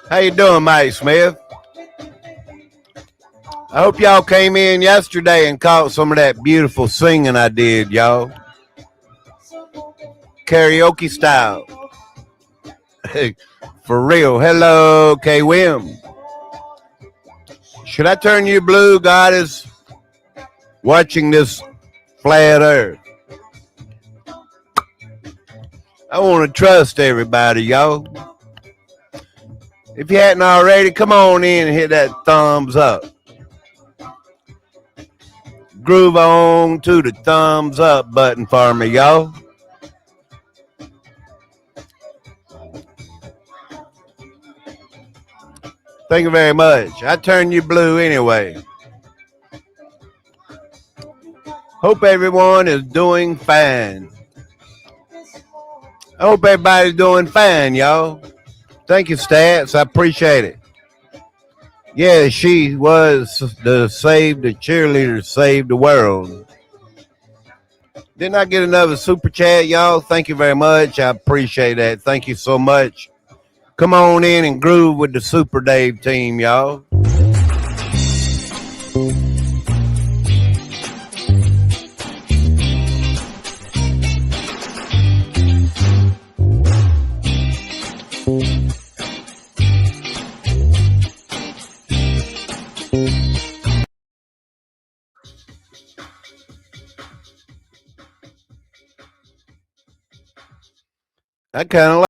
How you doing, Mike Smith? I hope y'all came in yesterday and caught some of that beautiful singing I did, y'all. Karaoke style. For real. Hello, K. Wim. Should I turn you blue? God is watching this flat earth. I want to trust everybody, y'all. If you hadn't already, come on in and hit that thumbs up. Groove on to the thumbs up button for me, y'all. Thank you very much. I turn you blue anyway. Hope everyone is doing fine. I hope everybody's doing fine, y'all. Thank you, Stats. I appreciate it. Yeah, she was the cheerleader, saved the world. Didn't I get another super chat, y'all? Thank you very much. I appreciate that. Thank you so much. Come on in and groove with the Super Dave team, y'all. I kind of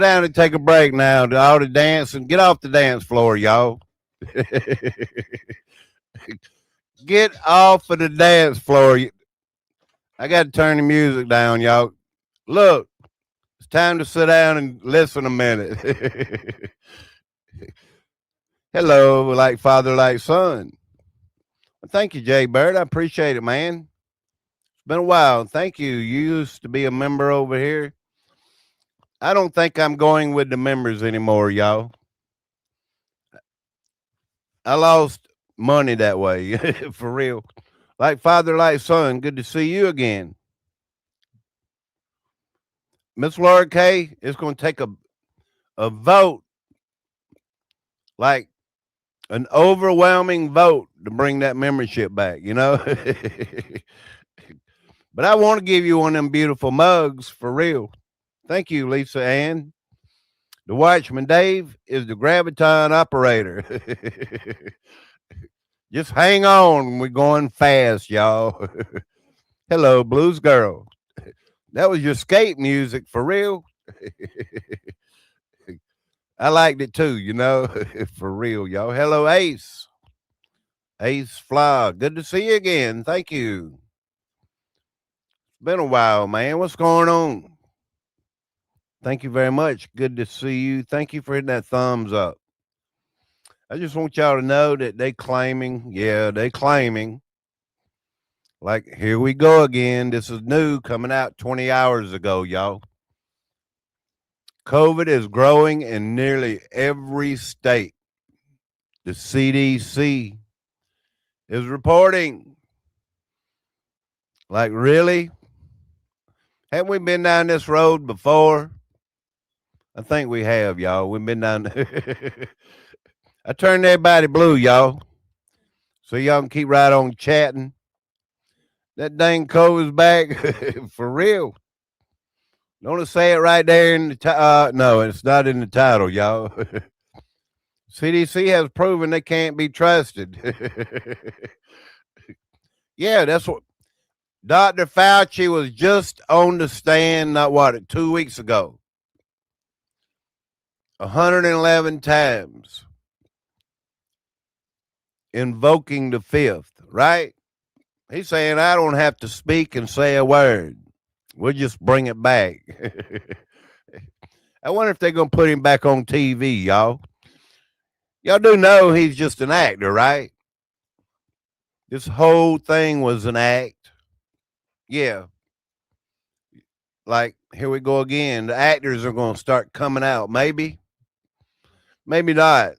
down and take a break now. All the dancing. Get off the dance floor, y'all. Get off of the dance floor. I got to turn the music down, y'all. Look, it's time to sit down and listen a minute. Hello, like father, like son. Well, thank you, Jay Bird. I appreciate it, man. It's been a while. Thank you. You used to be a member over here. I don't think I'm going with the members anymore, y'all. I lost money that way, for real. Like father, like son. Good to see you again. Miss Laura K, it's going to take a vote, like an overwhelming vote to bring that membership back, you know? But I want to give you one of them beautiful mugs for real. Thank you, Lisa Ann. The Watchman Dave is the graviton operator. Just hang on. We're going fast, y'all. Hello, Blues Girl. That was your skate music for real. I liked it too, you know, for real, y'all. Hello, Ace. Ace Fly. Good to see you again. Thank you. It's been a while, man. What's going on? Thank you very much. Good to see you. Thank you for hitting that thumbs up. I just want y'all to know that they claiming, like, here we go again. This is new coming out 20 hours ago, y'all. COVID is growing in nearly every state. The CDC is reporting. Like, really? Haven't we been down this road before? I think we have, y'all. We've been down. I turned everybody blue, y'all. So y'all can keep right on chatting. That dang COVID's back for real. Don't say it right there in the no, it's not in the title, y'all. CDC has proven they can't be trusted. Yeah, that's what Dr. Fauci was just on the stand, not what, 2 weeks ago. 111 times. Invoking the fifth, right? He's saying, I don't have to speak and say a word. We'll just bring it back. I wonder if they're going to put him back on TV, y'all. Y'all do know he's just an actor, right? This whole thing was an act. Yeah. Like, here we go again. The actors are going to start coming out. Maybe. Maybe not.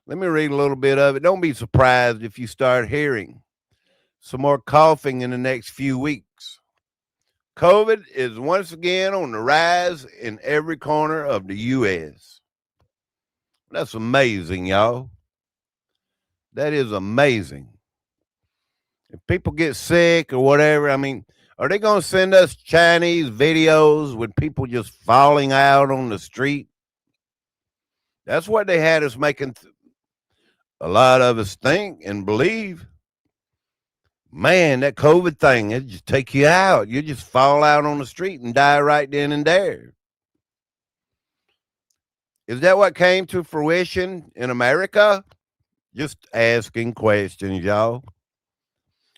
Let me read a little bit of it. Don't be surprised if you start hearing some more coughing in the next few weeks. COVID is once again on the rise in every corner of the U.S. That's amazing, y'all. That is amazing. If people get sick or whatever, I mean, are they going to send us Chinese videos with people just falling out on the street? That's what they had us making a lot of us think and believe. Man, that COVID thing, it just take you out. You just fall out on the street and die right then and there. Is that what came to fruition in America? Just asking questions, y'all.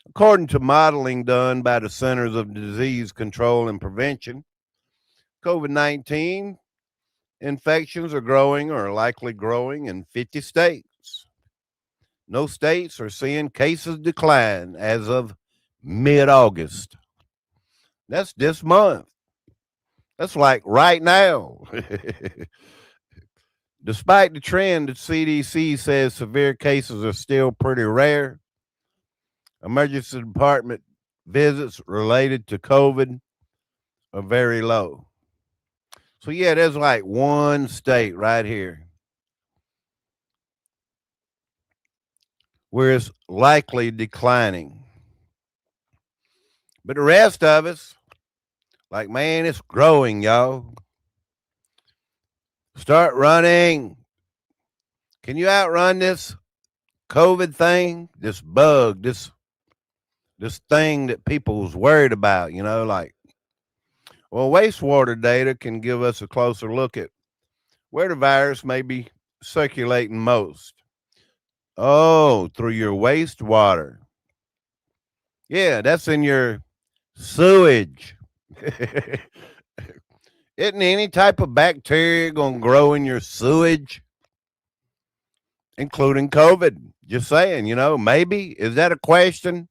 According to modeling done by the Centers of Disease Control and Prevention, COVID-19 infections are growing or are likely growing in 50 states. No states are seeing cases decline as of mid-August. That's this month. That's like right now. Despite the trend, the CDC says severe cases are still pretty rare. Emergency department visits related to COVID are very low. So, yeah, there's like one state right here where it's likely declining. But the rest of us, like, man, it's growing, y'all. Start running. Can you outrun this COVID thing? This bug, this thing that people was worried about, you know, like, Well, wastewater data can give us a closer look at where the virus may be circulating most. Oh, through your wastewater. Yeah, that's in your sewage. Isn't any type of bacteria going to grow in your sewage, including COVID? Just saying, maybe. Is that a question?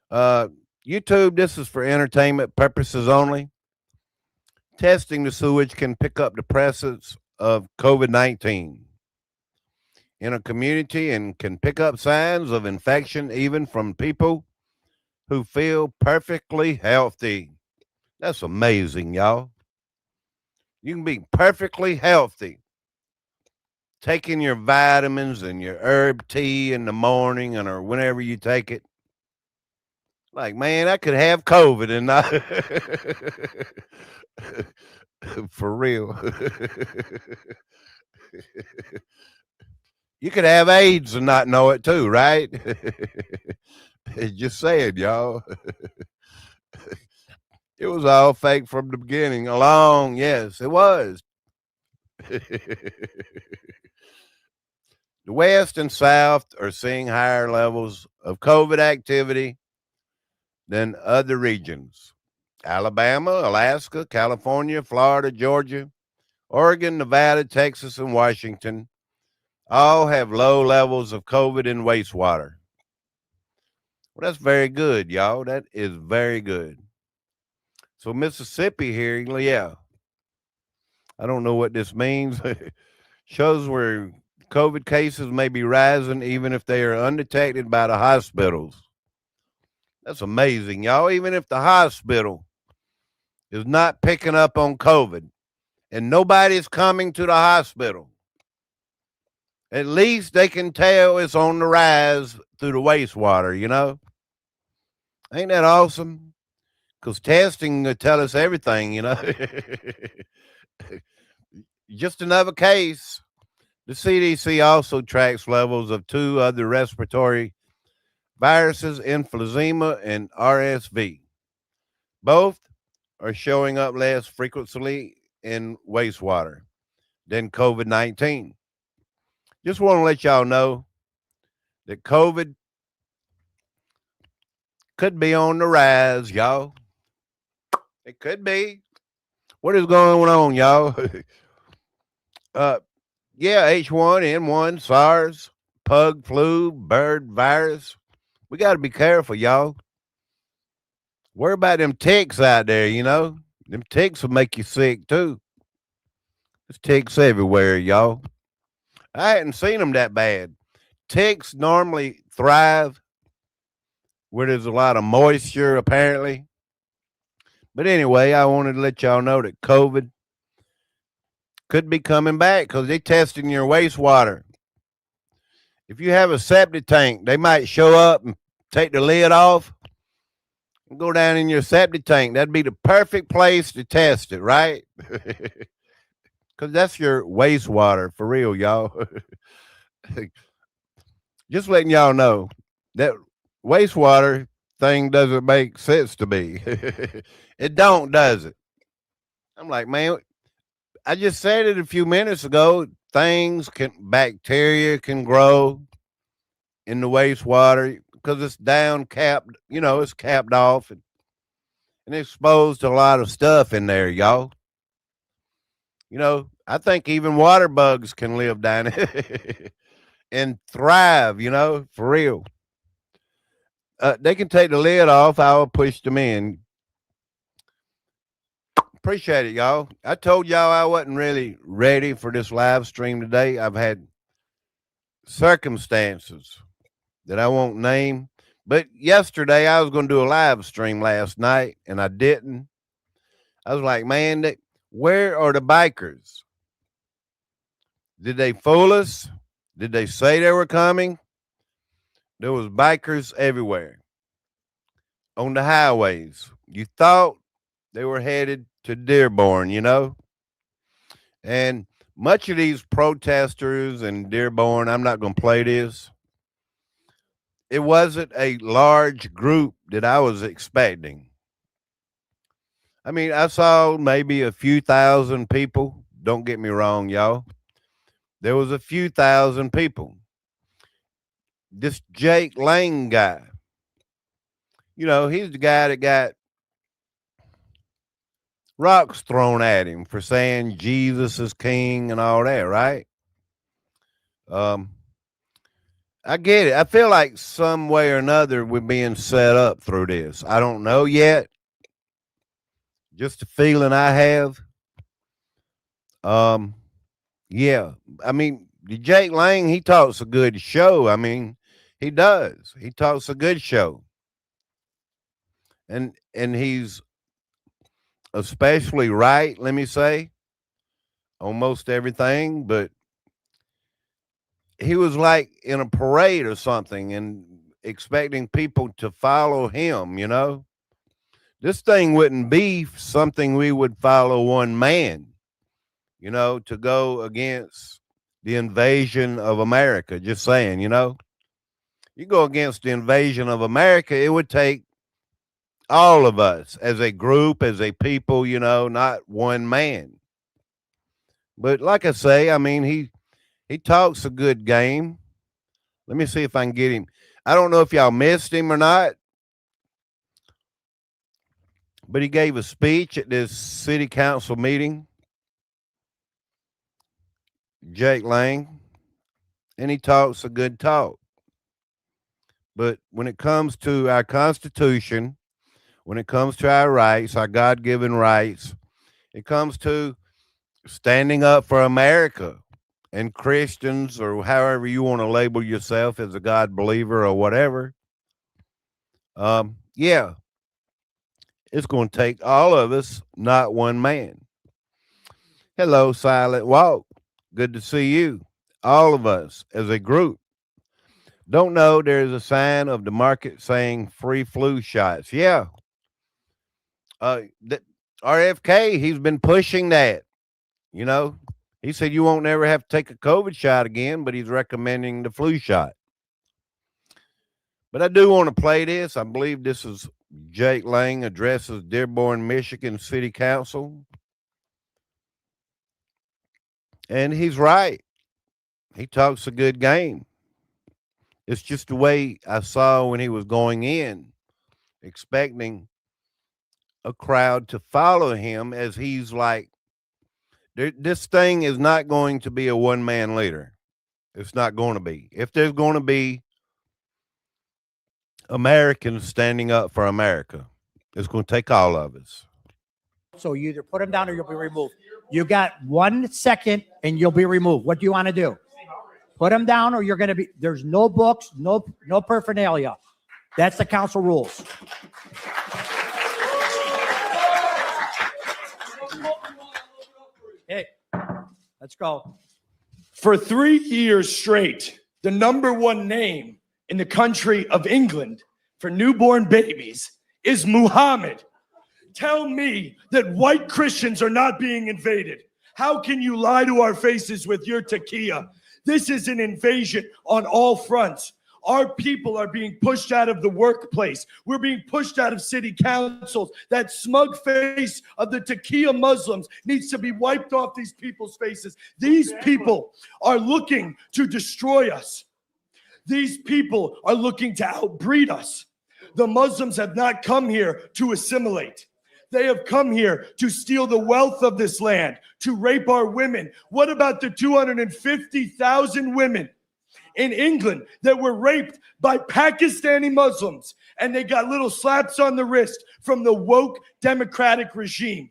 Uh, YouTube, this is for entertainment purposes only. Testing the sewage can pick up the presence of COVID 19 in a community and can pick up signs of infection even from people who feel perfectly healthy. That's amazing, y'all. You can be perfectly healthy, taking your vitamins and your herb tea in the morning and or whenever you take it. Like, man, I could have COVID and not for real. You could have AIDS and not know it too, right? Just saying, y'all. It was all fake from the beginning. Along, yes, it was. The West and South are seeing higher levels of COVID activity than other regions. Alabama, Alaska, California, Florida, Georgia, Oregon, Nevada, Texas, and Washington all have low levels of COVID in wastewater. Well, that's very good, y'all. That is very good. So, Mississippi here, yeah, I don't know what this means. Shows where COVID cases may be rising even if they are undetected by the hospitals. That's amazing, y'all. Even if the hospital is not picking up on COVID and nobody's coming to the hospital, at least they can tell it's on the rise through the wastewater. Ain't that awesome? Because testing will tell us everything. Just another case. The CDC also tracks levels of two other respiratory viruses, emphysema and RSV. Both are showing up less frequently in wastewater than COVID 19. Just want to let y'all know that COVID could be on the rise, y'all. It could be. What is going on, y'all? uh, yeah, H1N1, SARS, pug flu, bird virus. We got to be careful, y'all. Worry about them ticks out there. Them ticks will make you sick too. There's ticks everywhere, y'all. I hadn't seen them that bad. Ticks normally thrive where there's a lot of moisture, apparently. But anyway, I wanted to let y'all know that COVID could be coming back because they're testing your wastewater. If you have a septic tank, they might show up and take the lid off and go down in your septic tank. That'd be the perfect place to test it, right? Because that's your wastewater for real, y'all. Just letting y'all know that wastewater thing doesn't make sense to me. It don't, does it? I'm like, man, I just said it a few minutes ago. Bacteria can grow in the wastewater because it's down capped, it's capped off and exposed to a lot of stuff in there, y'all. I think even water bugs can live down it and thrive, for real. They can take the lid off. I'll push them in. Appreciate it, y'all. I told y'all I wasn't really ready for this live stream today. I've had circumstances that I won't name. But yesterday I was going to do a live stream last night and I didn't. I was like, man, where are the bikers? Did they fool us? Did they say they were coming? There was bikers everywhere on the highways. You thought they were headed to Dearborn. And much of these protesters in Dearborn, I'm not going to play this. It wasn't a large group that I was expecting. I mean, I saw maybe a few thousand people. Don't get me wrong, y'all. There was a few thousand people. This Jake Lang guy, he's the guy that got rocks thrown at him for saying Jesus is king and all that, right? Um, I get it. I feel like some way or another we're being set up through this. I don't know yet. Just a feeling I have. Yeah. I mean, Jake Lang, he talks a good show. I mean, he does. He talks a good show. And he's especially right, let me say, on most everything, but he was like in a parade or something and expecting people to follow him, This thing wouldn't be something we would follow one man, to go against the invasion of America. Just saying, You go against the invasion of America, it would take all of us as a group, as a people, not one man. But like I say, I mean, he talks a good game. Let me see if I can get him. I don't know if y'all missed him or not, but he gave a speech at this city council meeting, Jake Lang, and he talks a good talk. But when it comes to our Constitution, when it comes to our rights, our God-given rights, it comes to standing up for America and Christians, or however you want to label yourself as a God believer or whatever. Yeah, it's going to take all of us, not one man. Hello, Silent Walk. Good to see you. All of us as a group. Don't know there's a sign of the market saying free flu shots. Yeah. RFK, he's been pushing that. He said you won't never have to take a COVID shot again, but he's recommending the flu shot. But I do want to play this. I believe this is Jake Lang addresses Dearborn, Michigan City Council. And he's right. He talks a good game. It's just the way I saw when he was going in, expecting a crowd to follow him, as he's like, this thing is not going to be a one-man leader. It's not going to be. If there's going to be Americans standing up for America, it's going to take all of us. So you either put him down or you'll be removed. You got 1 second and you'll be removed. What do you want to do? Put him down or you're going to be, there's no books, no paraphernalia. That's the council rules. Hey, let's go. For 3 years straight, the #1 name in the country of England for newborn babies is Muhammad. Tell me that white Christians are not being invaded. How can you lie to our faces with your taqiyya? This is an invasion on all fronts. Our people are being pushed out of the workplace. We're being pushed out of city councils. That smug face of the taqiyya Muslims needs to be wiped off these people's faces. These people are looking to destroy us. These people are looking to outbreed us. The Muslims have not come here to assimilate. They have come here to steal the wealth of this land, to rape our women. What about the 250,000 women in England that were raped by Pakistani Muslims and they got little slaps on the wrist from the woke Democratic regime?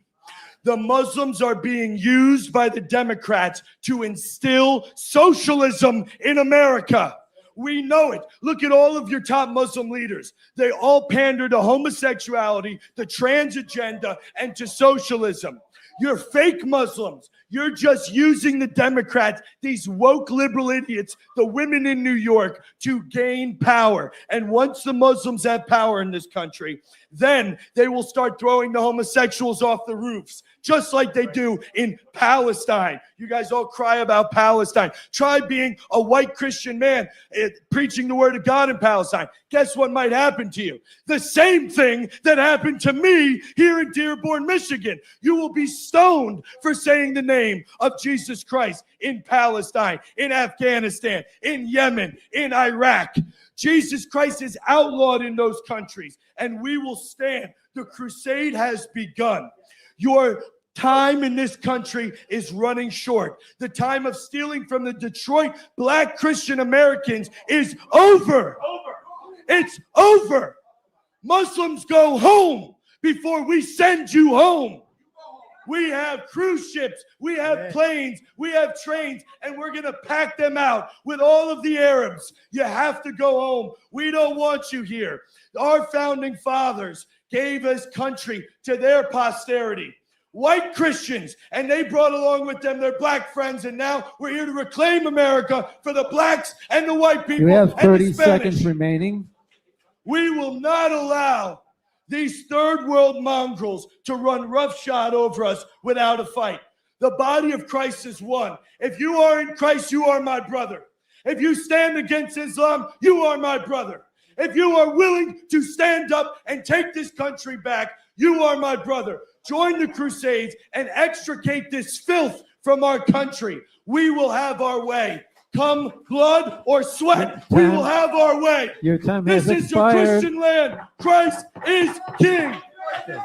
The Muslims are being used by the Democrats to instill socialism in America. We know it. Look at all of your top Muslim leaders. They all pander to homosexuality, the trans agenda, and to socialism. You're fake Muslims. You're just using the Democrats, these woke liberal idiots, the women in New York, to gain power. And once the Muslims have power in this country, then they will start throwing the homosexuals off the roofs, just like they do in Palestine. You guys all cry about Palestine. Try being a white Christian man preaching the word of God in Palestine. Guess what might happen to you? The same thing that happened to me here in Dearborn, Michigan. You will be stoned for saying the name of Jesus Christ in Palestine, in Afghanistan, in Yemen, in Iraq. Jesus Christ is outlawed in those countries, and we will stand. The crusade has begun. Your time in this country is running short. The time of stealing from the Detroit black Christian Americans is over. It's over. Muslims, go home before we send you home. We have cruise ships, we have planes, we have trains, and we're going to pack them out with all of the Arabs. You have to go home. We don't want you here. Our founding fathers gave this country to their posterity. White Christians, and they brought along with them their black friends, and now we're here to reclaim America for the blacks and the white people. You have and 30 the Spanish. seconds remaining. We will not allow these third world mongrels to run roughshod over us without a fight. The body of Christ is one. If you are in Christ, you are my brother. If you stand against Islam, you are my brother. If you are willing to stand up and take this country back, you are my brother. Join the Crusades and extricate this filth from our country. We will have our way. Come blood or sweat, we will have our way. Your time This has is your expired. Christian land. Christ is King.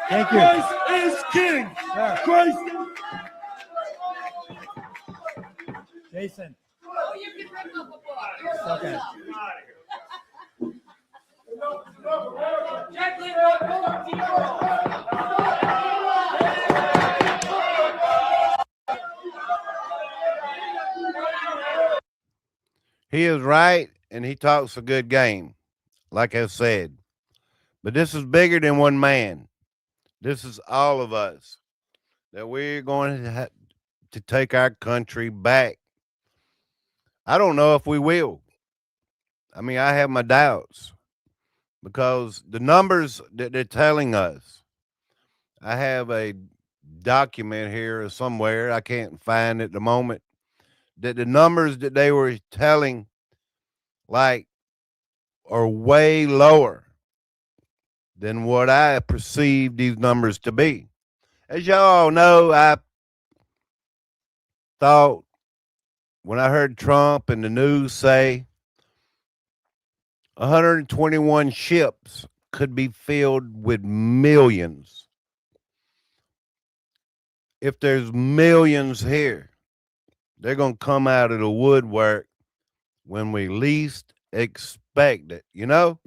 Thank you. Christ is King. Christ. Jason. Oh, you can rip up a book. Okay. Jacqueline, no, He is right, and he talks a good game, like I said. But this is bigger than one man. This is all of us that we're going to take our country back. I don't know if we will. I mean, I have my doubts because the numbers that they're telling us, I have a document here somewhere, I can't find it at the moment, that the numbers that they were telling like are way lower than what I perceive these numbers to be. As y'all know, I thought when I heard Trump and the news say 121 ships could be filled with millions. If there's millions here, they're going to come out of the woodwork when we least expect it, you know?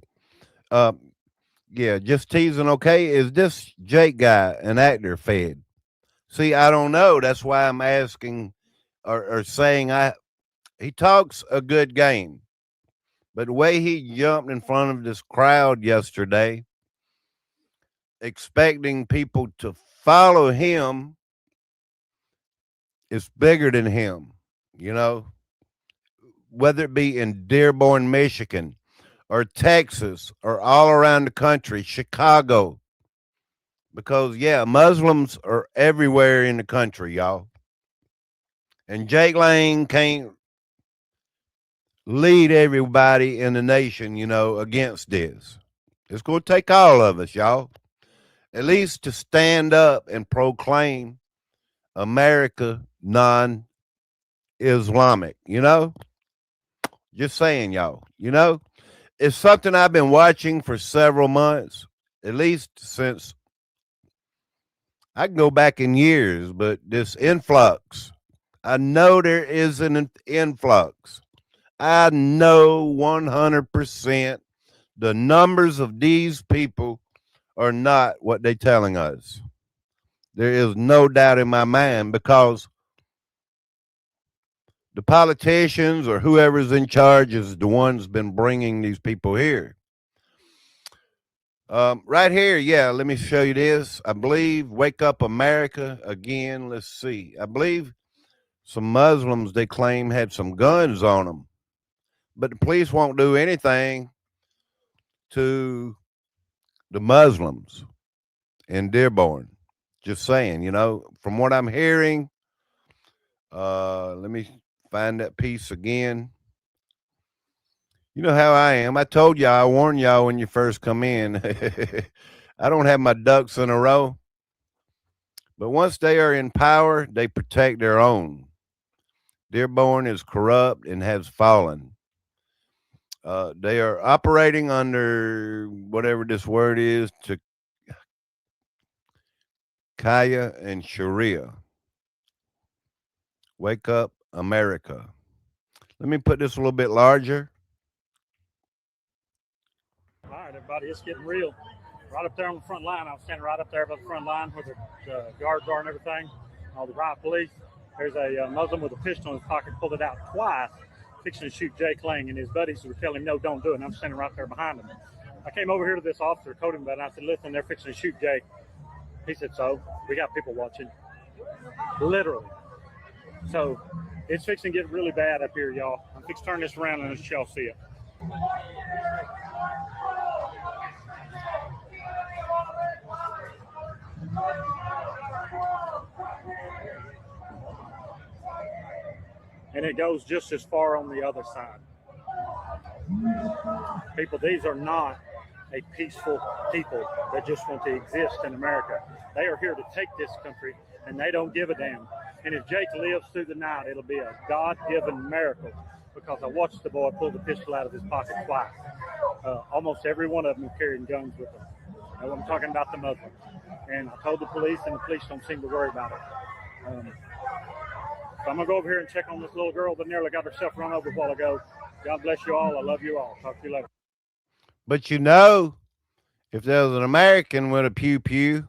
Yeah, just teasing, okay? Is this Jake guy an actor, Fed? See, I don't know. That's why I'm asking or saying he talks a good game. But the way he jumped in front of this crowd yesterday, expecting people to follow him, is bigger than him, you know? Whether it be in Dearborn, Michigan, or Texas, or all around the country, Chicago. Because, yeah, Muslims are everywhere in the country, y'all. And Jake Lang can't lead everybody in the nation, you know, against this. It's going to take all of us, y'all, at least to stand up and proclaim America non-Islamic, you know? Just saying, y'all, you know? It's something I've been watching for several months, at least since I can go back in years, but this influx, I know there is an influx. I know 100% the numbers of these people are not what they're telling us. There is no doubt in my mind because the politicians or whoever's in charge is the ones been bringing these people here. Right here, yeah. Let me show you this. I believe "Wake Up America" again. Let's see. I believe some Muslims they claim had some guns on them, but the police won't do anything to the Muslims in Dearborn. Just saying, from what I'm hearing. Let me find that piece again. You know how I am. I told y'all, I warned y'all when you first come in. I don't have my ducks in a row, but once they are in power, they protect their own. Dearborn is corrupt and has fallen. They are operating under whatever this word is to Kaya and Sharia. Wake up, America. Let me put this a little bit larger. All right, everybody, it's getting real. Right up there on the front line, I was standing right up there by the front line where the guards are and everything, all the riot police. There's a Muslim with a pistol in his pocket, pulled it out twice, fixing to shoot Jake Lang, and his buddies were telling him, no, don't do it, and I'm standing right there behind him. I came over here to this officer, told him about it, and I said, listen, they're fixing to shoot Jake. He said, so? We got people watching. Literally. So it's fixing to get really bad up here, y'all. I'm fixing to turn this around and let y'all see it. And it goes just as far on the other side. People, these are not a peaceful people that just want to exist in America. They are here to take this country, and they don't give a damn. And if Jake lives through the night, it'll be a God-given miracle, because I watched the boy pull the pistol out of his pocket twice. Almost every one of them are carrying guns with them. And I'm talking about the Muslims. And I told the police, and the police don't seem to worry about it. So I'm going to go over here and check on this little girl that nearly got herself run over a while ago. God bless you all. I love you all. Talk to you later. But if there was an American with a pew pew,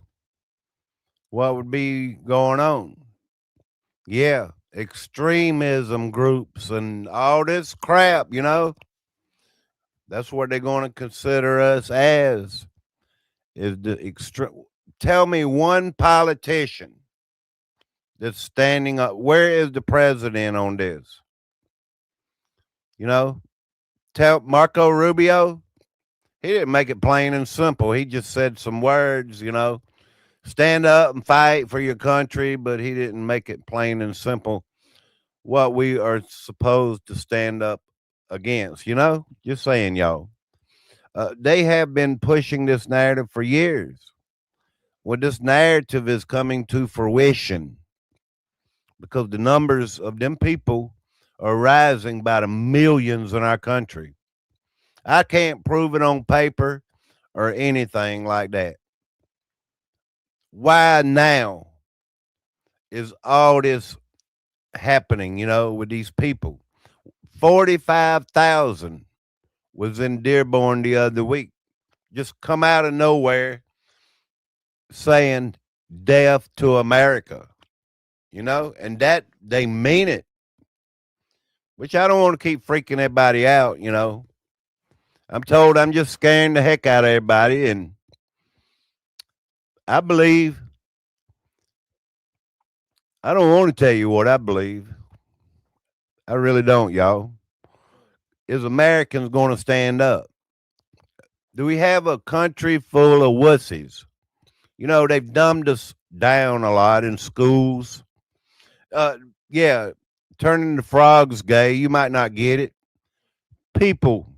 what would be going on? Yeah, extremism groups and all this crap, That's what they're going to consider us as. Is the extreme. Tell me one politician that's standing up. Where is the president on this? Tell Marco Rubio. He didn't make it plain and simple. He just said some words, stand up and fight for your country, but he didn't make it plain and simple what we are supposed to stand up against, Just saying, y'all. They have been pushing this narrative for years. Well, this narrative is coming to fruition because the numbers of them people are rising by the millions in our country. I can't prove it on paper or anything like that. Why now is all this happening, with these people? 45,000 was in Dearborn the other week. Just come out of nowhere saying death to America, and that they mean it, which I don't want to keep freaking everybody out, I'm told I'm just scaring the heck out of everybody, and I believe, I don't want to tell you what I believe. I really don't, y'all. Is Americans going to stand up? Do we have a country full of wussies? They've dumbed us down a lot in schools. Yeah, turning the frogs gay, you might not get it. People,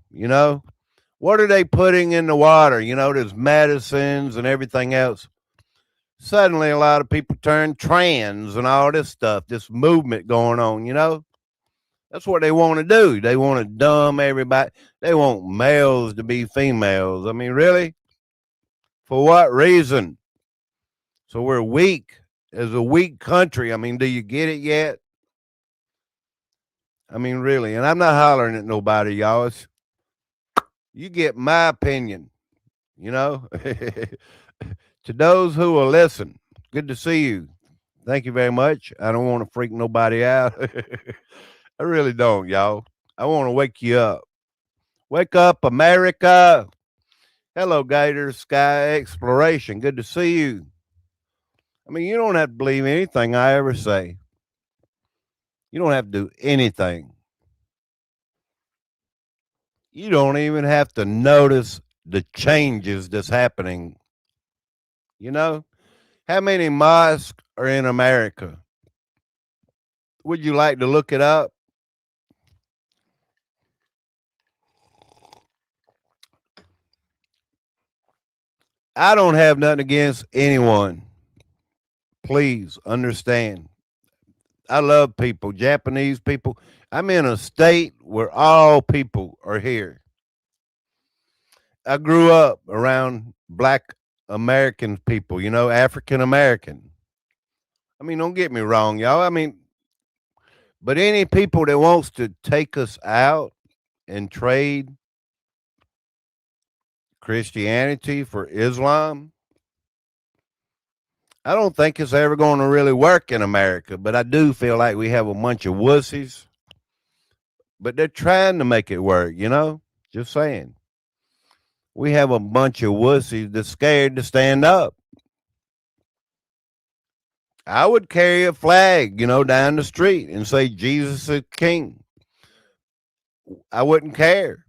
what are they putting in the water? There's medicines and everything else. Suddenly, a lot of people turn trans and all this stuff, this movement going on, That's what they want to do. They want to dumb everybody. They want males to be females. I mean, really? For what reason? So we're weak as a weak country. I mean, do you get it yet? I mean, really. And I'm not hollering at nobody, y'all. You get my opinion, To those who will listen, good to see you. Thank you very much. I don't want to freak nobody out. I really don't, y'all. I want to wake you up. Wake up, America. Hello, Gator Sky Exploration. Good to see you. I mean, you don't have to believe anything I ever say. You don't have to do anything. You don't even have to notice the changes that's happening. You know, how many mosques are in America? Would you like to look it up? I don't have nothing against anyone. Please understand. I love people, Japanese people. I'm in a state where all people are here. I grew up around black American people, African American. I mean, don't get me wrong, y'all. I mean, but any people that wants to take us out and trade Christianity for Islam, I don't think it's ever going to really work in America, but I do feel like we have a bunch of wussies. But they're trying to make it work, Just saying. We have a bunch of wussies that's scared to stand up. I would carry a flag, down the street and say Jesus is king. I wouldn't care,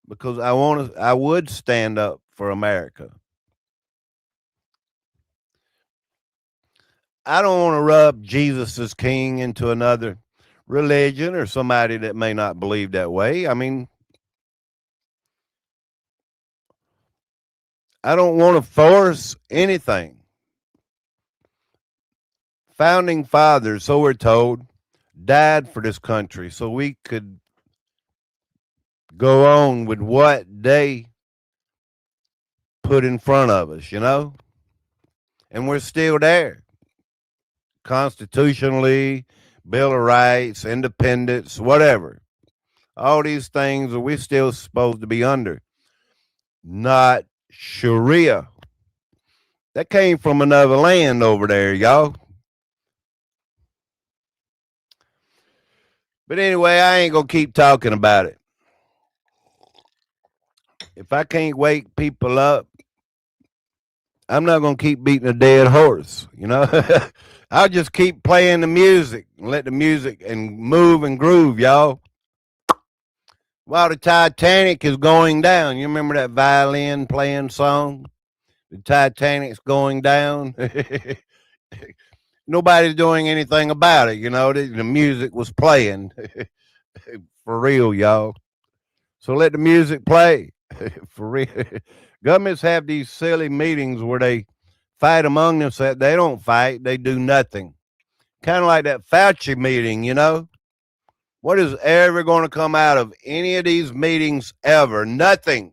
because I would stand up for America. I don't want to rub Jesus as king into another religion or somebody that may not believe that way. I mean, I don't want to force anything. Founding fathers, so we're told, died for this country so we could go on with what they put in front of us, And we're still there. Constitutionally, Bill of Rights, independence, whatever. All these things are we still supposed to be under. Not Sharia. That came from another land over there, y'all. But anyway, I ain't going to keep talking about it. If I can't wake people up, I'm not going to keep beating a dead horse, I'll just keep playing the music and let the music and move and groove, y'all. While the Titanic is going down, you remember that violin playing song? The Titanic's going down. Nobody's doing anything about it, The music was playing for real, y'all. So let the music play for real. Governments have these silly meetings where they fight among themselves. They don't fight, they do nothing. Kind of like that Fauci meeting, What is ever going to come out of any of these meetings ever? Nothing.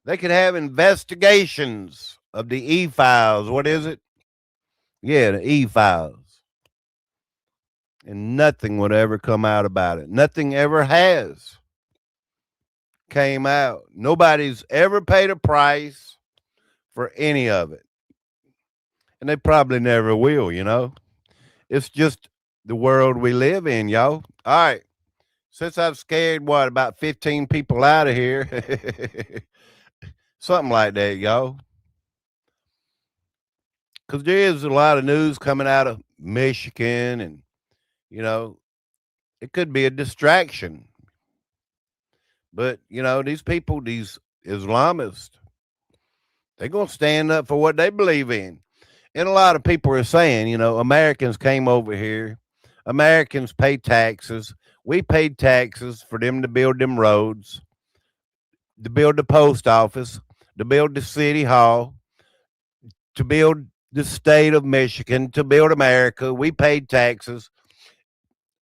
They could have investigations of the E-files. What is it? Yeah, the E-files. And nothing would ever come out about it. Nothing ever has came out. Nobody's ever paid a price for any of it. And they probably never will, It's just the world we live in, y'all. All right. Since I've scared, about 15 people out of here, something like that, y'all. Because there is a lot of news coming out of Michigan and, it could be a distraction. But, these people, these Islamists, they're going to stand up for what they believe in. And a lot of people are saying, Americans came over here. Americans pay taxes. We paid taxes for them to build them roads, to build the post office, to build the city hall, to build the state of Michigan, to build America. We paid taxes.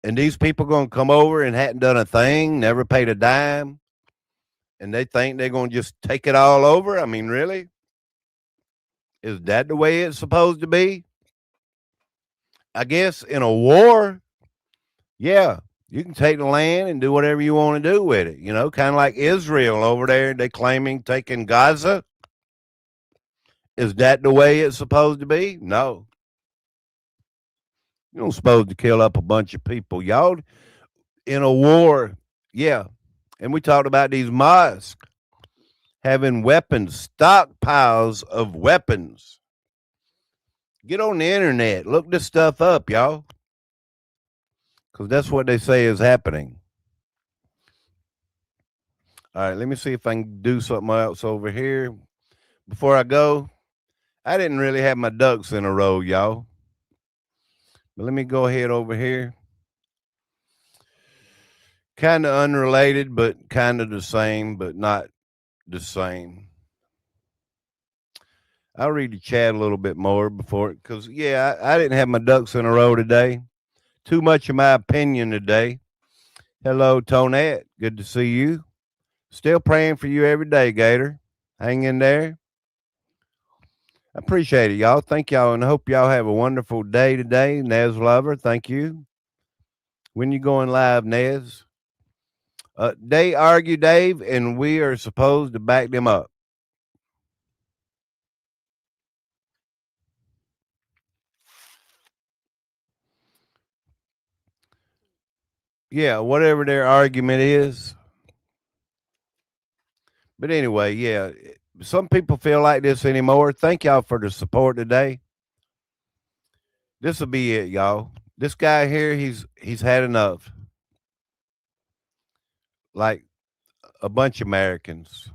And these people going to come over and hadn't done a thing, never paid a dime. And they think they're going to just take it all over? I mean, really? Is that the way it's supposed to be? I guess in a war, yeah, you can take the land and do whatever you want to do with it. Kind of like Israel over there. They claiming taking Gaza. Is that the way it's supposed to be? No. You're not supposed to kill up a bunch of people. Y'all, in a war, yeah, And we talked about these mosques having weapons, stockpiles of weapons. Get on the internet. Look this stuff up, y'all. Because that's what they say is happening. All right, let me see if I can do something else over here. Before I go, I didn't really have my ducks in a row, y'all. But let me go ahead over here. Kind of unrelated, but kind of the same, but not the same. I'll read the chat a little bit more before, because, yeah, I didn't have my ducks in a row today. Too much of my opinion today. Hello, Tonette. Good to see you. Still praying for you every day, Gator. Hang in there. I appreciate it, y'all. Thank y'all, and I hope y'all have a wonderful day today. Nez Lover, thank you. When you going live, Nez? They argue, Dave, and we are supposed to back them up. Yeah, whatever their argument is. But anyway, yeah, some people feel like this anymore. Thank y'all for the support today. This will be it, y'all. This guy here, he's had enough. Like a bunch of Americans.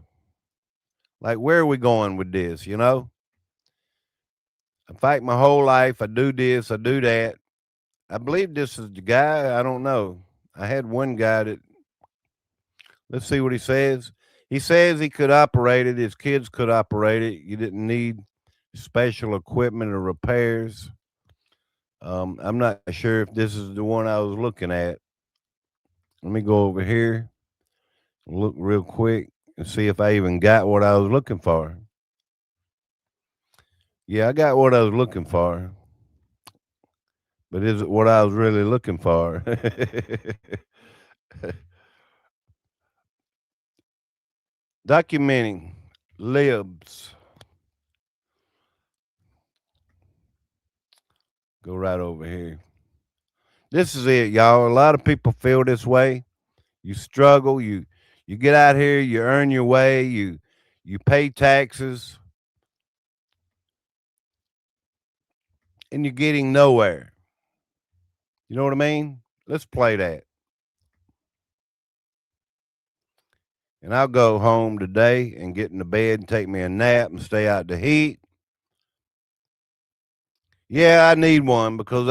Like, where are we going with this, you know? I fight my whole life. I do this, I do that. I believe this is the guy. I don't know. I had one guy that, let's see what he says. He says he could operate it. His kids could operate it. You didn't need special equipment or repairs. I'm not sure if this is the one I was looking at. Let me go over here and look real quick and see if I even got what I was looking for. Yeah, I got what I was looking for. But is it what I was really looking for? Documenting libs. Go right over here. This is it, y'all. A lot of people feel this way. You struggle, you get out here, you earn your way, you pay taxes, and you're getting nowhere. You know what I mean? Let's play that. And I'll go home today and get in the bed and take me a nap and stay out the heat. Yeah, I need one because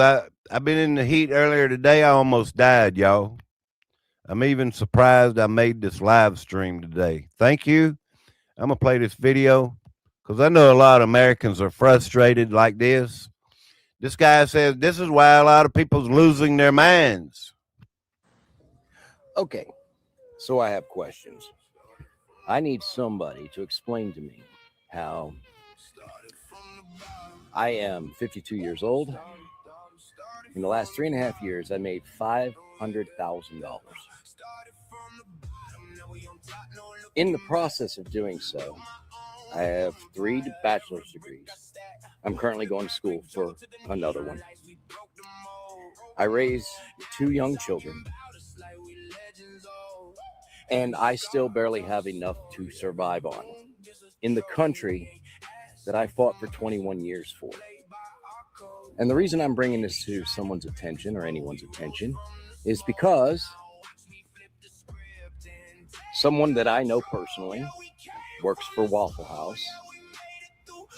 I've been in the heat earlier today. I almost died, y'all. I'm even surprised I made this live stream today. Thank you. I'm going to play this video because I know a lot of Americans are frustrated like this. This guy says this is why a lot of people's losing their minds. Okay, so I have questions. I need somebody to explain to me how I am 52 years old. In the last 3.5 years, I made $500,000. In the process of doing so, I have 3 bachelor's degrees. I'm currently going to school for another one. I raise 2 young children. And I still barely have enough to survive on in the country that I fought for 21 years for. And the reason I'm bringing this to someone's attention or anyone's attention is because someone that I know personally works for Waffle House.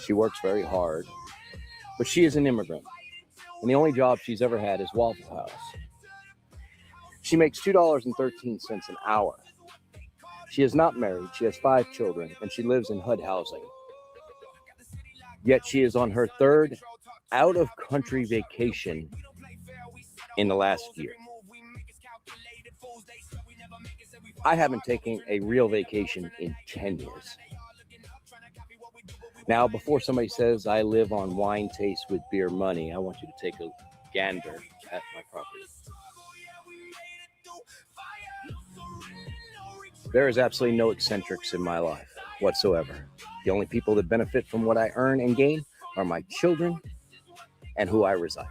She works very hard, but she is an immigrant. And the only job she's ever had is Waffle House. She makes $2.13 an hour. She is not married, she has 5 children, and she lives in HUD housing. Yet she is on her 3rd out-of-country vacation in the last year. I haven't taken a real vacation in 10 years. Now, before somebody says I live on wine taste with beer money, I want you to take a gander at my property. There is absolutely no eccentrics in my life whatsoever. The only people that benefit from what I earn and gain are my children and who I reside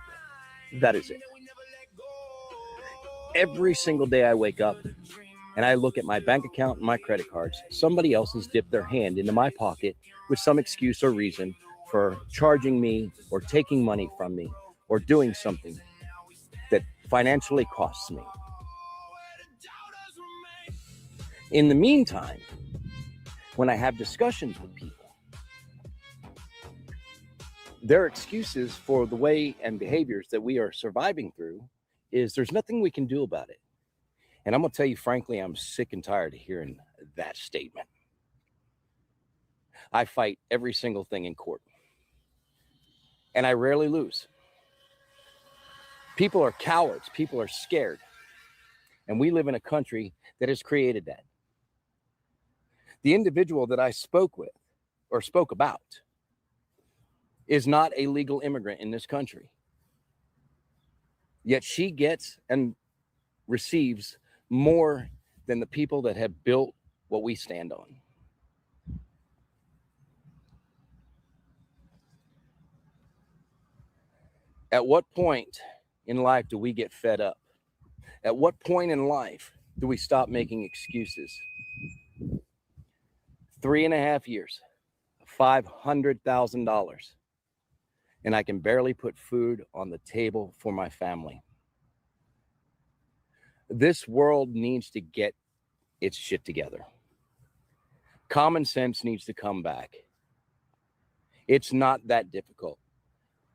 with. That is it. Every single day I wake up, and I look at my bank account and my credit cards, somebody else has dipped their hand into my pocket with some excuse or reason for charging me or taking money from me or doing something that financially costs me. In the meantime, when I have discussions with people, their excuses for the way and behaviors that we are surviving through is there's nothing we can do about it. And I'm going to tell you, frankly, I'm sick and tired of hearing that statement. I fight every single thing in court, and I rarely lose. People are cowards. People are scared. And we live in a country that has created that. The individual that I spoke with or spoke about is not a legal immigrant in this country. Yet she gets and receives more than the people that have built what we stand on. At what point in life do we get fed up? At what point in life do we stop making excuses? 3.5 years, $500,000, and I can barely put food on the table for my family. This world needs to get its shit together. Common sense needs to come back. It's not that difficult.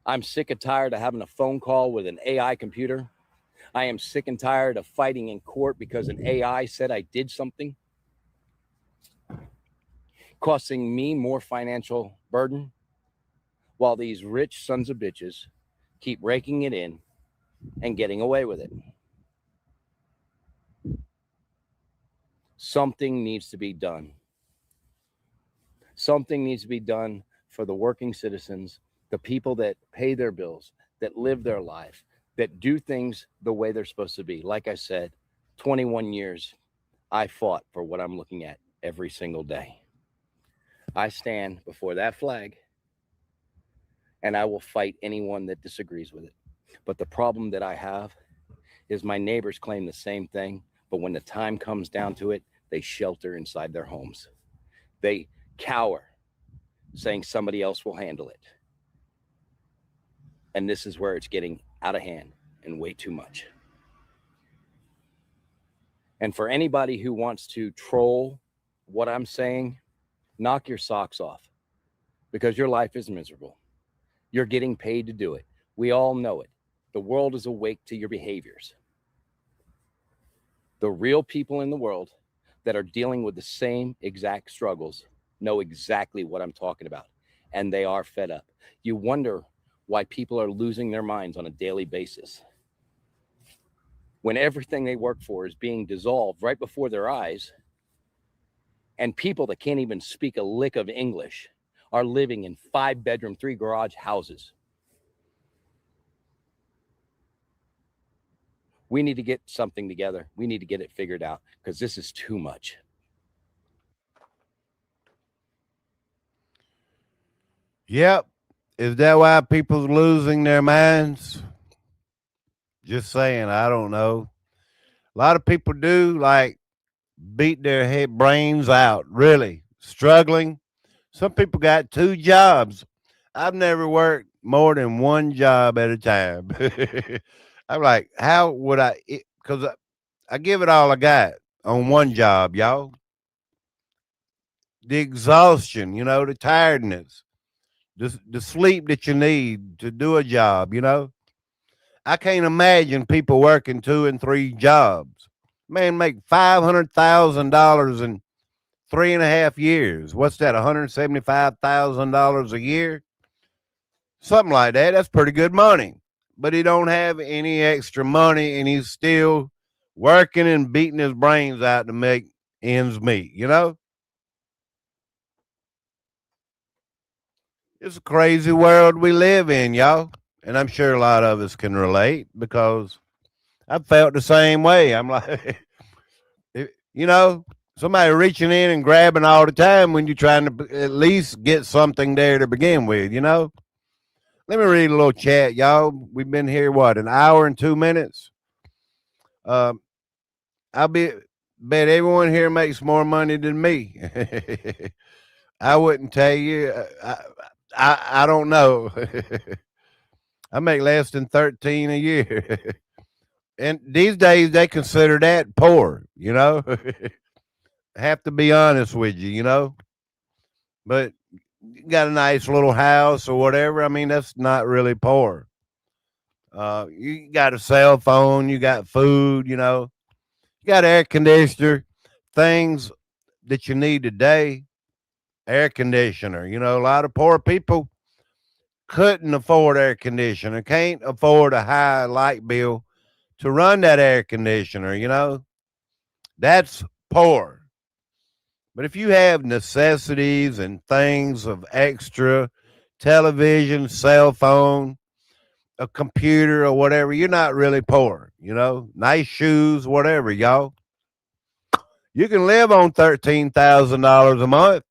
I'm sick and tired of having a phone call with an AI computer. I am sick and tired of fighting in court because an AI said I did something, costing me more financial burden, while these rich sons of bitches keep raking it in and getting away with it. Something needs to be done. Something needs to be done for the working citizens, the people that pay their bills, that live their life, that do things the way they're supposed to be. Like I said, 21 years, I fought for what I'm looking at every single day. I stand before that flag, and I will fight anyone that disagrees with it. But the problem that I have is my neighbors claim the same thing, but when the time comes down to it, they shelter inside their homes. They cower, saying somebody else will handle it. And this is where it's getting out of hand and way too much. And for anybody who wants to troll what I'm saying, knock your socks off, because your life is miserable. You're getting paid to do it. We all know it. The world is awake to your behaviors. The real people in the world that are dealing with the same exact struggles know exactly what I'm talking about, and they are fed up. You wonder why people are losing their minds on a daily basis, when everything they work for is being dissolved right before their eyes, and people that can't even speak a lick of English are living in 5-bedroom, 3-garage houses. We need to get something together. We need to get it figured out, because this is too much. Yep. Is that why people's losing their minds? Just saying, I don't know. A lot of people do like beat their head brains out, really struggling. Some people got 2 jobs. I've never worked more than 1 job at a time. I'm like, how would I? Because I give it all I got on 1 job, y'all. The exhaustion, the tiredness, the sleep that you need to do a job, I can't imagine people working 2 and 3 jobs. Man, make $500,000 in 3.5 years. What's that? $175,000 a year, something like that. That's pretty good money. But he don't have any extra money, and he's still working and beating his brains out to make ends meet. It's a crazy world we live in, y'all. And I'm sure a lot of us can relate, because I felt the same way. I'm like, somebody reaching in and grabbing all the time when you're trying to at least get something there to begin with, Let me read a little chat, y'all. We've been here, an hour and 2 minutes? I'll be bet everyone here makes more money than me. I wouldn't tell you. I don't know. I make less than 13 a year. And these days they consider that poor, you know. Have to be honest with you, you know. But you got a nice little house or whatever. I mean, that's not really poor. You got a cell phone, you got food, you know, you got air conditioner, things that you need today. Air conditioner, you know, a lot of poor people couldn't afford air conditioner, can't afford a high light bill to run that air conditioner, you know. That's poor. But if you have necessities and things of extra, television, cell phone, a computer or whatever, you're not really poor, you know. Nice shoes, whatever, y'all. You can live on $13,000 a month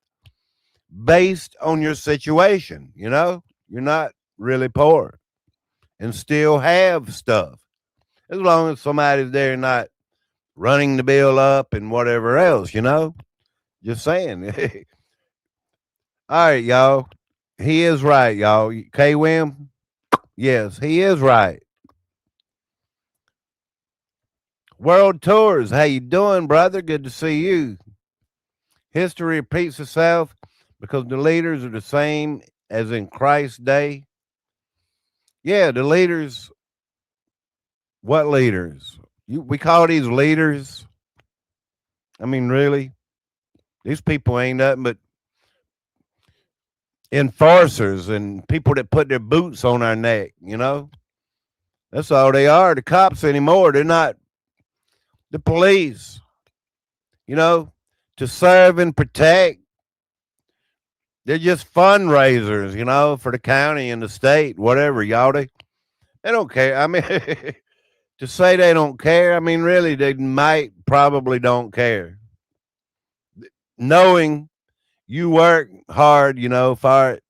based on your situation, you know. You're not really poor and still have stuff. As long as somebody's there not running the bill up and whatever else, you know. Just saying. All right, y'all. He is right, y'all. K Wim, yes, he is right. World Tours, how you doing, brother? Good to see you. History repeats itself because the leaders are the same as in Christ's day. Yeah, the leaders. What leaders? We call these leaders. I mean, really? These people ain't nothing but enforcers and people that put their boots on our neck, you know? That's all they are. The cops anymore. They're not the police, you know, to serve and protect. They're just fundraisers, you know, for the county and the state, whatever, y'all. They don't care. I mean, to say they don't care, I mean, really, they might probably don't care. Knowing you work hard, you know, for it,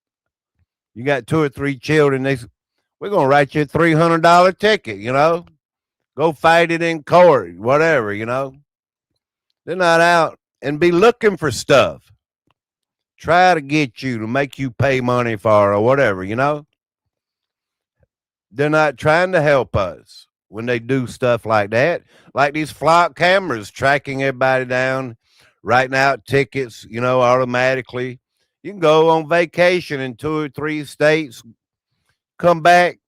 you got 2 or 3 children, we're going to write you a $300 ticket, you know, go fight it in court, whatever, you know. They're not out and be looking for stuff. Try to get you to make you pay money for it or whatever, you know. They're not trying to help us when they do stuff like that. Like these flock cameras tracking everybody down, writing out tickets, you know, automatically. You can go on vacation in 2 or 3 states, come back,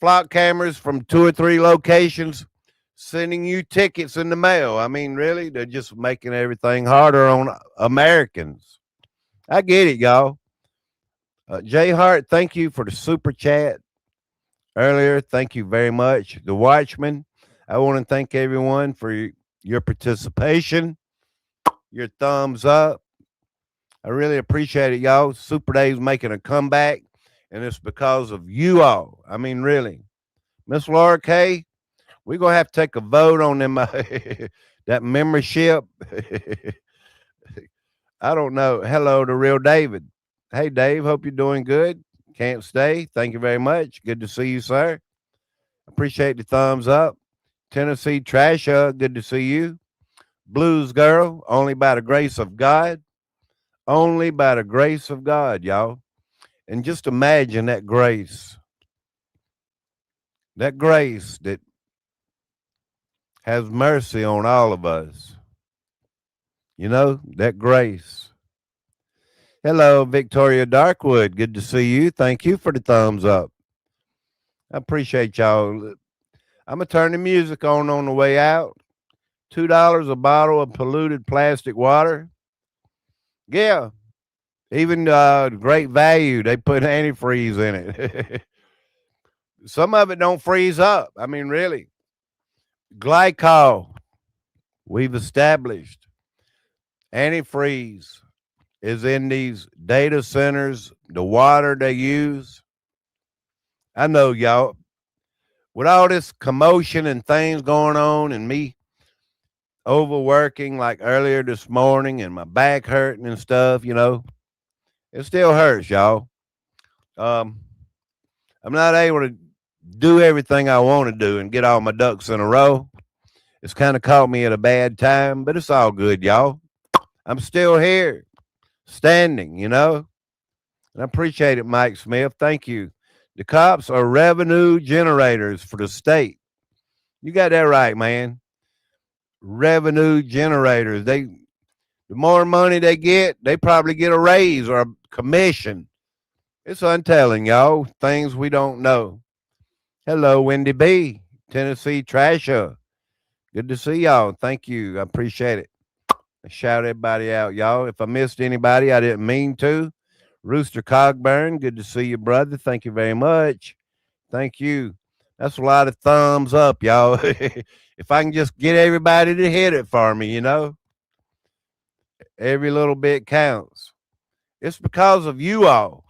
flock cameras from 2 or 3 locations, sending you tickets in the mail. I mean, really, they're just making everything harder on Americans. I get it, y'all. Jay Hart, thank you for the super chat earlier. Thank you very much. The Watchman, I want to thank everyone for your participation, your thumbs up. I really appreciate it, y'all. Super Dave's making a comeback, and it's because of you all. I mean, really. Miss Laura K., we're going to have to take a vote on them that membership. I don't know. Hello to Real David. Hey, Dave, hope you're doing good. Can't stay. Thank you very much. Good to see you, sir. Appreciate the thumbs up. Tennessee Trasher, good to see you. Blues Girl, only by the grace of God. Only by the grace of God, y'all. And just imagine that grace. That grace that has mercy on all of us. You know, that grace. Hello, Victoria Darkwood. Good to see you. Thank you for the thumbs up. I appreciate y'all. I'm going to turn the music on the way out. $2 a bottle of polluted plastic water. Yeah. Even Great Value, they put antifreeze in it. Some of it don't freeze up. I mean, really. Glycol, we've established. Antifreeze is in these data centers, the water they use. I know, y'all, with all this commotion and things going on and me overworking like earlier this morning and my back hurting and stuff, you know, it still hurts, y'all. I'm not able to do everything I want to do and get all my ducks in a row. It's kind of caught me at a bad time, but it's all good, y'all. I'm still here, standing, you know. And I appreciate it, Mike Smith. Thank you. The cops are revenue generators for the state. You got that right, man. Revenue generators. The more money they get, they probably get a raise or a commission. It's untelling, y'all. Things we don't know. Hello, Wendy B, Tennessee Trasher. Good to see y'all. Thank you. I appreciate it. Shout everybody out, y'all. If I missed anybody, I didn't mean to. Rooster Cogburn, good to see you, brother. Thank you very much. Thank you. That's a lot of thumbs up, y'all. If I can just get everybody to hit it for me, you know, every little bit counts. It's because of you all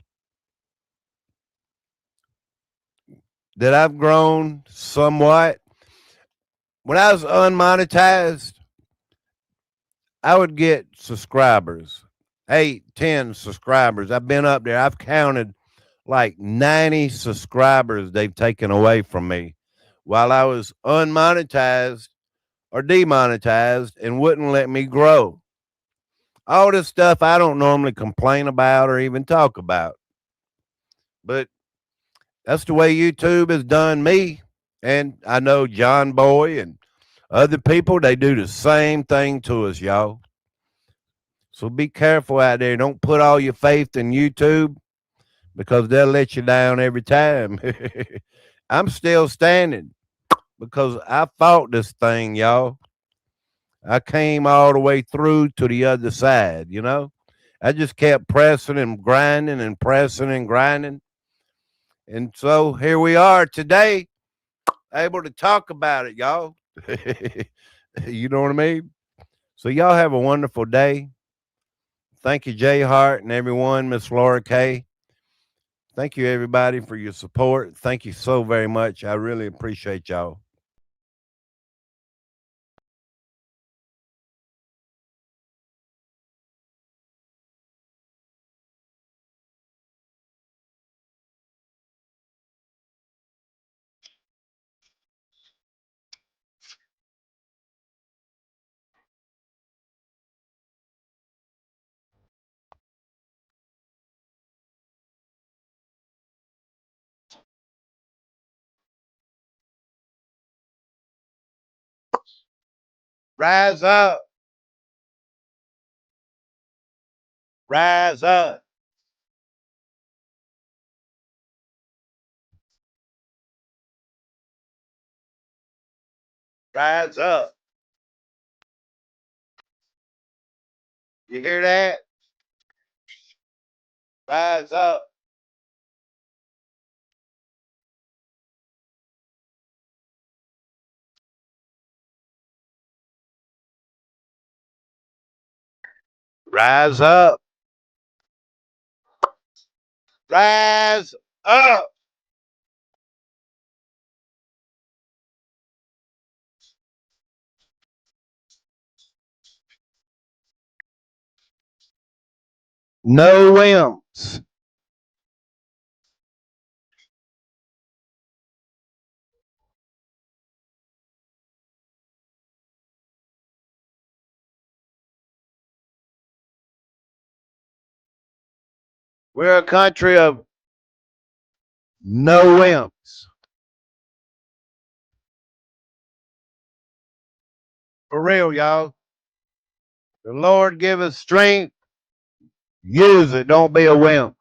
that I've grown somewhat. When I was unmonetized, I would get subscribers, 8, 10 subscribers. I've been up there. I've counted like 90 subscribers they've taken away from me while I was unmonetized or demonetized and wouldn't let me grow. All this stuff I don't normally complain about or even talk about. But that's the way YouTube has done me. And I know John Boy and other people, they do the same thing to us, y'all. So be careful out there. Don't put all your faith in YouTube because they'll let you down every time. I'm still standing because I fought this thing, y'all. I came all the way through to the other side, you know. I just kept pressing and grinding and pressing and grinding. And so here we are today, able to talk about it, y'all. You know what I mean? So y'all have a wonderful day. Thank you, Jay Hart and everyone, Miss Laura Kay. Thank you, everybody, for your support. Thank you so very much. I really appreciate y'all. Rise up. Rise up. Rise up. You hear that? Rise up. Rise up. Rise up. No wimps. We're a country of no wimps. For real, y'all. The Lord give us strength. Use it. Don't be a wimp.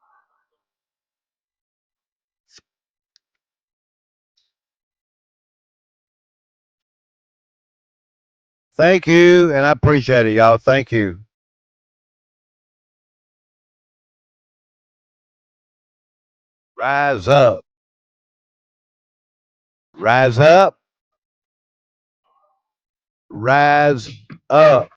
Thank you, and I appreciate it, y'all. Thank you. Rise up. Rise up. Rise up.